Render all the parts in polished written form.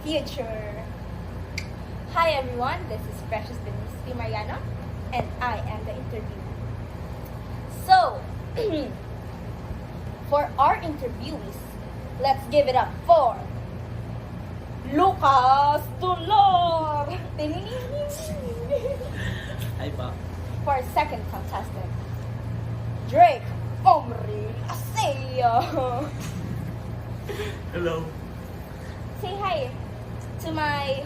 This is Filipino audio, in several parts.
future. Hi everyone, this is Precious Denise Mariano, and I am the interviewee. So, for our interviewees, let's give it up for Lucas Tulor! Hi pa. For our second contestant, Drake Omri Aseo. Hello. Say hi to my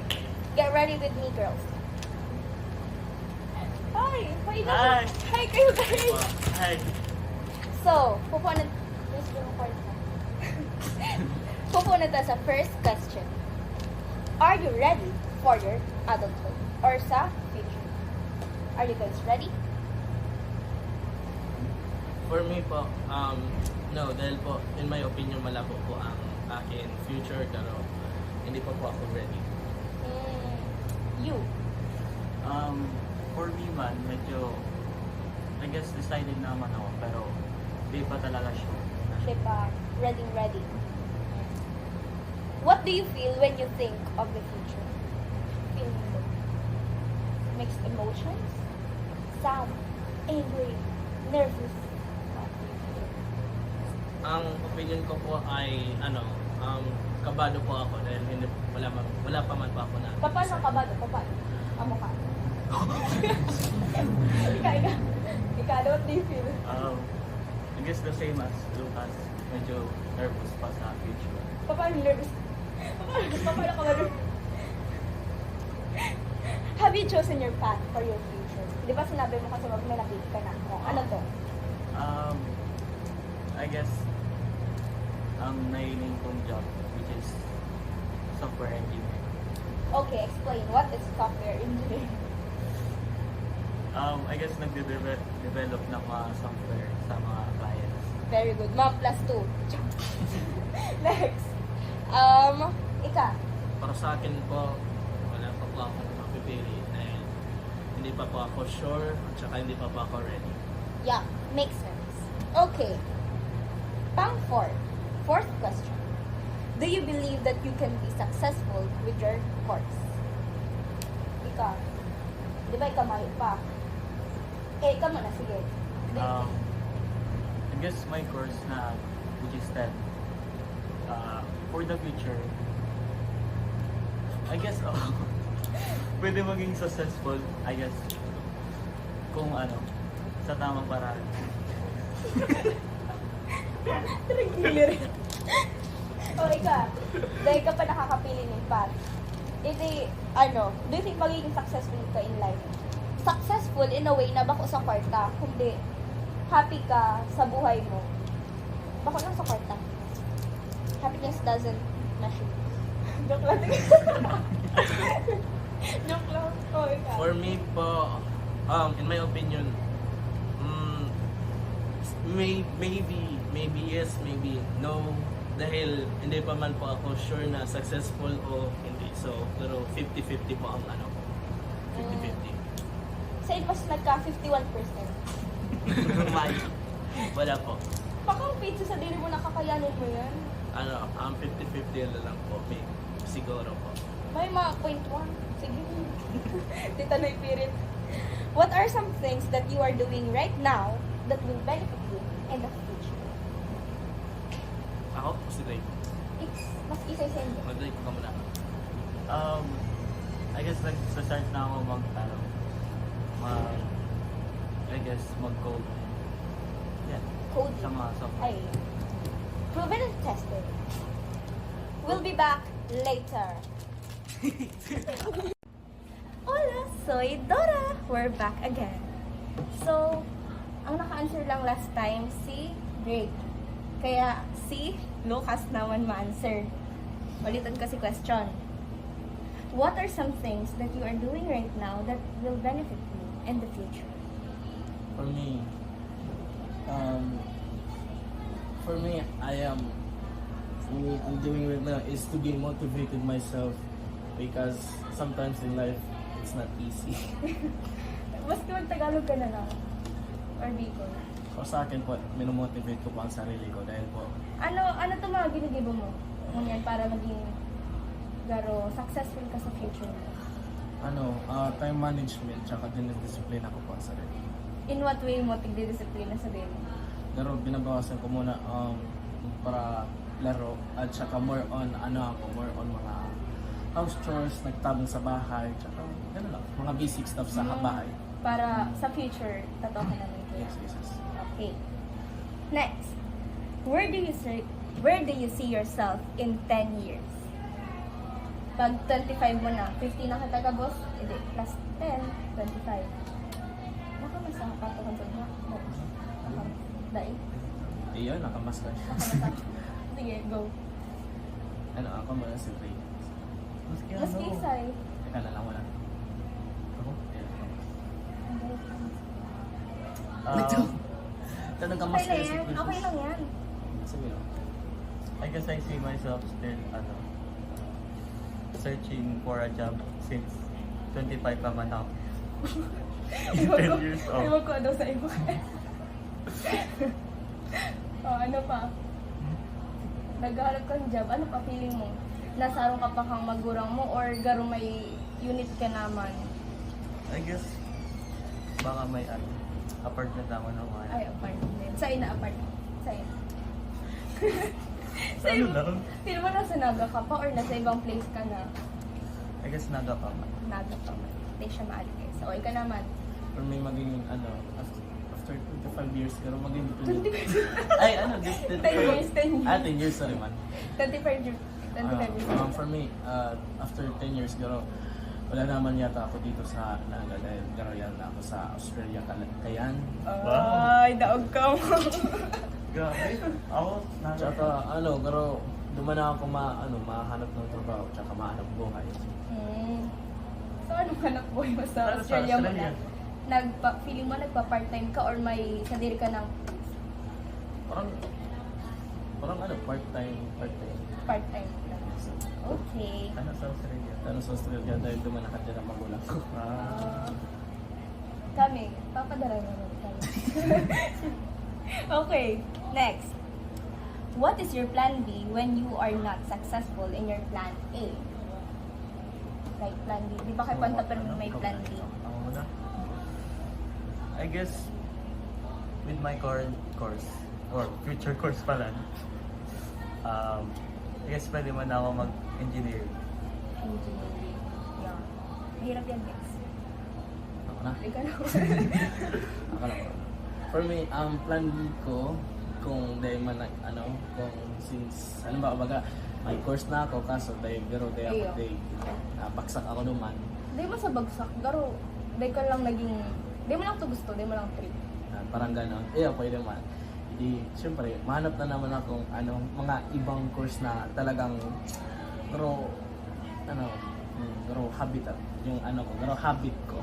Get Ready With Me girls. Hi! Hi, Hi. Hi kayo guys! Hi. So, pupunta pupunta tayo sa first question. Are you ready for your adulthood or sa future? Are you guys ready? For me po, no, dahil po, in my opinion, malabo po ang akin future, pero hindi pa po ako ready. You. For me man, medyo, I guess decided naman ako, pero di pa talaga sure. Diba? Ready. What do you feel when you think of the future? Feeling mixed emotions? Sad, angry, nervous. Ang opinion ko po ay, kabado po ako dahil wala pa man po ako na. Paano ka ba? Paano? Amo ka. Ikaw, what do you feel? I guess the same as Lucas, medyo nervous pa sa future. Paano nervous? Paano ka ba nervous? Have you chosen your path for your future? Di ba sinabi mo kasi wag may nakita ka na. Ano to? I guess, ang nailing kong job, which is software engineer. Okay, explain. What is software engineering? I guess nagde-develop ng mga software sa mga clients. Very good. Mom plus 2. Next. Ika. Para sa akin po, wala pa po ako mapipili dahil hindi pa po ako sure at saka hindi pa po ako ready. Yeah, makes sense. Okay. Pang 4. Fourth question. Do you believe that you can be successful with your course? Ika. Di ba ikaw mahit pa? Ikaw muna, sige. I guess my course na, which is that, for the future, I guess, pwede maging successful, I guess, kung sa tamang paraan. O, ikaw. Dahil ka pa nakakapili ng path. Iti, do you think magiging successful ka in life? Successful in a way na bako sa kwarta, kundi happy ka sa buhay mo. Bako lang sa kwarta. Happiness doesn't measure. Joke lang. Joke lang. Oh, ikaw. For me po, in my opinion, maybe yes, maybe no. Dahil hindi pa man po ako sure na successful o hindi. So, pero 50-50 po ang 50-50. Sa mas nagka 51%. Wala po. Pakang sa sarili mo, nakakayanin mo yan. 50-50 na lang po. Siguro po. May mga 0.1. Sige. Tita Noy Pirit. What are some things that you are doing right now that will benefit you in the future? Ako, si Drake. Mas isa sa inyo. Mag-Drake ko muna. I guess nag-start na ako mag-code. Yeah. Code. Sa mga software. Ay. Proven and tested. We'll be back later. Hola, soy Dora. We're back again. So, ang naka-answer lang last time si Drake. Kaya si Lucas naman ma-answer. Ulitin ko si question. What are some things that you are doing right now that will benefit you in the future? For me, I'm doing right now is to be motivated myself because sometimes in life it's not easy. Basta mag-Tagalog ka na lang. Or Bicol. So sa akin po, minomotivate ko po ang sarili ko dahil po Ano to mga ginigibo mo? Ngunyan para maging garo successful ka sa future mo? Time management, tsaka dinidisiplina ko po sa sarili. In what way mo tigdidisiplina sa din? Pero binabawasan ko muna para laro at tsaka more on mga house chores, nagtabong sa bahay, tsaka gano'n lang, mga basic stuff sa bahay. Para sa future, totoo ka naman ko. Yes. Okay. Next. Where do you see yourself in 10 years? Pag 25 mo na, 50 na kita ka, boss, hindi, plus 10, 25. Baka mas nakapatokon sa mga. Dahil? Iyon, nakamas lang. Sige, go. Ako muna si Ray. Mas kisay. Teka na lang wala. Ako? Tanong ka Okay mas lang yan. Okay lang yan. Sige lang. I guess I see myself still, searching for a job since 25 pa man ako. 10 years old. Ewan ko daw sa iyo. Ano pa? Naghahanap kang job, ano pa feeling mo? Nasarong ka pa kang magurang mo or garo may unit ka naman? I guess, baka may apartment ako na mga. Ay, apartment. Sa'yo na apartment. Sa'yo. Ano lang? Feel mo nasa Naga ka pa or nasa ibang place ka na? I guess naga pa man. Naga pa man. Hindi siya maalis. So, ikaw naman. Or may maging, after 25 years, pero maging 25 Ay, 10 years, 10 years. 10 years, sorry man. 25 years. 25 years. For me, after 10 years, garo, wala naman yata ako dito sa Naga dahil garo yan ako sa Australia, Kayan. Ay, daog ka mo. Grabe. Ako, naga. Tsaka, garo, duman na ako mahanap ng trabaho, tsaka mahanap buhay. So, anong hanap buhay mo sa Ano sa Australia mo Australia? na? Feeling mo nagpa-part-time ka or may sarili ka ng Parang part-time. part-time lang? Okay. Ano sa Australia? Sa Australia dahil duman na ka dyan ang magulang ko. Kami, papadala naman kami. Okay, next. What is your plan B when you are not successful in your plan A? Like plan B. Di ba kay Panta pero may plan B? Ako muna. I guess, with my current course, or future course pala, I guess pwede man ako mag-engineer. Engineering. Yeah. Hirap yan, guys. Ako na. Ikaw na. Ako na. For me, ang plan B ko, kung dahil man kung since, baga, may course na ako, kaso dahil ako Iyo. baksak ako naman. Di mo sa bagsak, garo, di ka lang naging, di mo lang to gusto, di mo lang trip. Parang gano'n. Pwede man. Siyempre, mahanap na naman akong mga ibang course na talagang garo habitat. Yung garo habit ko.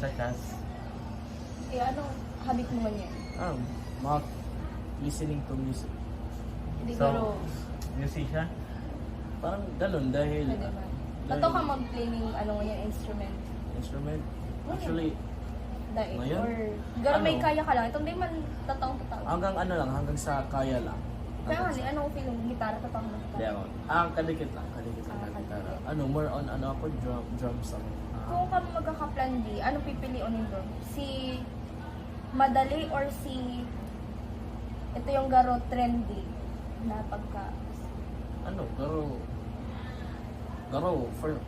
Such as, Anong habit mo man yan? Mga listening to music. Hindi So, garo, musician? Parang gano'n dahil pwede ba? Totoo ka mag-play ng instrument? instrument. Actually, Dahil, Ngayon? or garo may Ano? kaya ka lang. Itong di man totoong totoo. hanggang sa kaya lang. Kaya nga, anong feeling gitara, totoong Hindi gitara? ako. Kadikit lang na gitara. More on ako, drums ako. Kung ka magkaka-plan B, anong pipiliin nito? Si madali or si ito yung garo trendy na pagka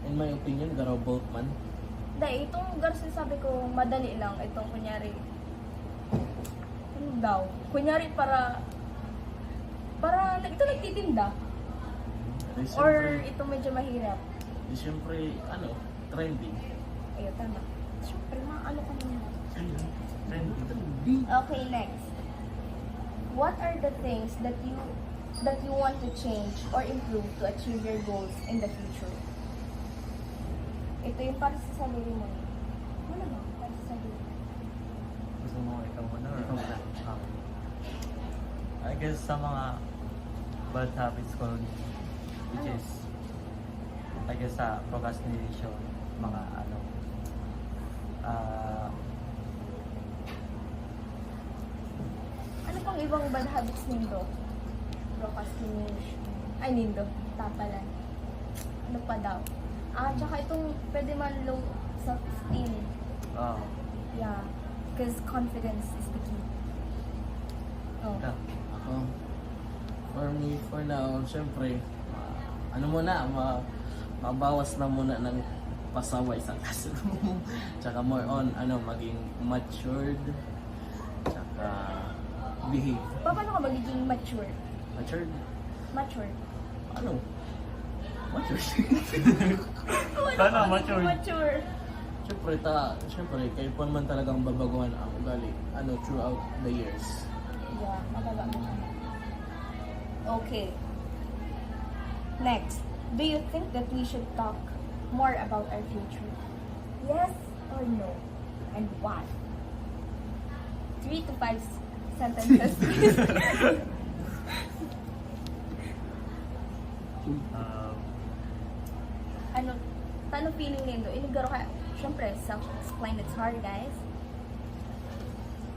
in my opinion, garo both man. dahil itong garo sabi ko madali lang itong kunyari ano daw kunyari para ito nagtitinda or ito medyo mahirap Siyempre, trending. ayun tama syempre maano ka naman. Trendy. Okay, next. What are the things that you want to change or improve to achieve your goals in the future? Ito yung para sa sarili mo. Ano ba? Para sa sarili mo. Gusto mo ikaw muna or Ikaw muna. I guess sa mga bad habits ko, which is, I guess sa procrastination, mga Ano pang ibang bad habits nindo? Procrastination. Ay, nindo. Tapalan. ano pa daw? Tsaka itong pwede man low self-esteem. Oh. Yeah. Because confidence is the key. Oh. Ikaw. Ako, for me, for now, syempre, ano muna, mabawas na muna ng pasaway sa classroom. Tsaka more on, maging matured. Tsaka behave. Paano ka magiging mature? Matured? Mature. Ano? Matured. Paano ka magiging mature? mature? Syempre, kayo po naman talagang babaguhan ang ugali, throughout the years. Yeah, mababago ka na. Okay. Next, do you think that we should talk more about our future? Yes or no? And why? 3 to 5 sentences, please. Paano feeling nindo? Inigaro ka, syempre, self-explain, it's hard, guys.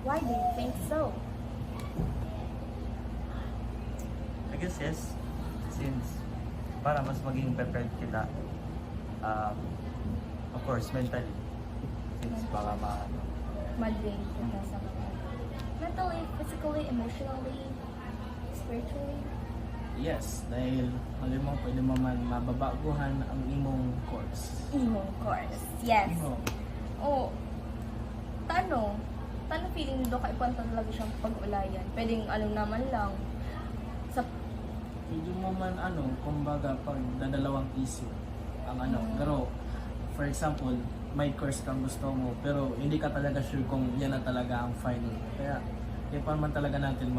Why do you think so? I guess yes. Since para mas maging prepared kita, of course, mentally. Since baka Mag-drain kita sa mga mentally, physically, emotionally, spiritually. Yes, dahil malimang pwede mo man mababaguhan ang imong course. Emo course. Yes. Imo. Oh, paano feeling nito kaipuan talaga siyang pag-ulayan? Pwedeng naman lang sa Pwede mo man kumbaga pag dadalawang isip ang pero for example, may course kang gusto mo pero hindi ka talaga sure kung yan na talaga ang final. Kaya kaipuan man talaga natin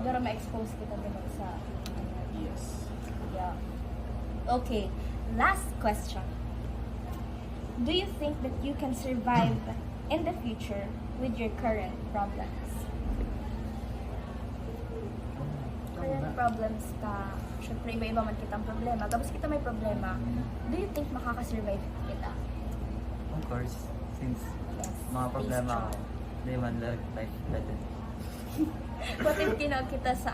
pero ma-expose kita din sa yes. yeah. Okay, last question. Do you think that you can survive in the future with your current problems? Current problems ka, syempre iba-iba man kitang problema. Tapos kita may problema, do you think makakasurvive kita? of course, since Yes. mga Be problema ko, strong. they man life better. What if kinag kita sa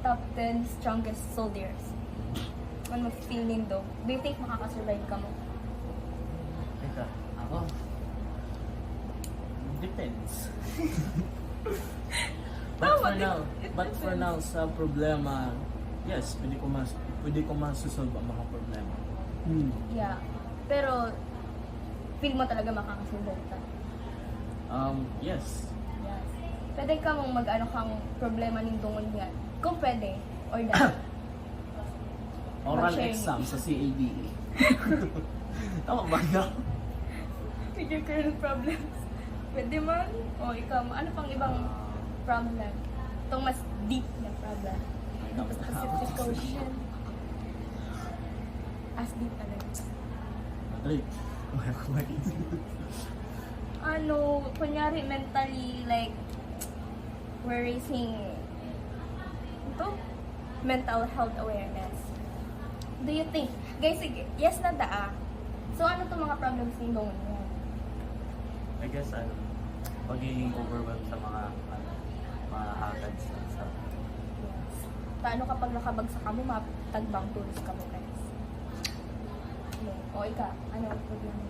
top 10 strongest soldiers? Ano feeling do? Do you think makakasurvive ka mo? Ikaw. Ako? Depends. Tama, But for now, sa problema, yes, pwede ko masusolve ang mga problema. Yeah. Pero, feel mo talaga makakasurvive ka? Yes. Yes. Pwede ka mong kang problema ng dungon yan. Kung pwede, or not. Oral Mag-share exam sa CADE. Tama ba na? With your current problems. Pwede man? O ikaw, ano pang ibang problem? Itong mas deep na problem. Mas specific question. As deep talaga. Madrid. Kunyari mentally, like, we're raising mental health awareness. Do you think, guys, sige, yes na daa. So, ano itong mga problems ni Dongon yan? I guess, pagiging overwhelmed sa mga hakads and stuff. Yes. Paano kapag nakabagsak ka mo, matagbang tools ka mo, guys? O, ika, ano ang problem mo?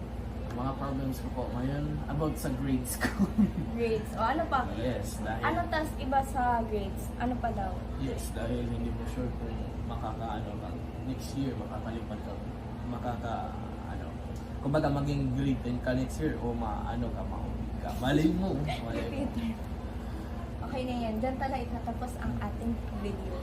Mga problems ko po ngayon about sa grades ko. Grades. O, ano pa? Yes, dahil Ano tas iba sa grades? Ano pa daw? yes, dahil hindi mo sure kung next year makakalipat ka, kumbaga maging grade 10 ka next year o mahuli ka. Malay mo. Peter. Okay na yan. Diyan talaga itatapos ang ating video.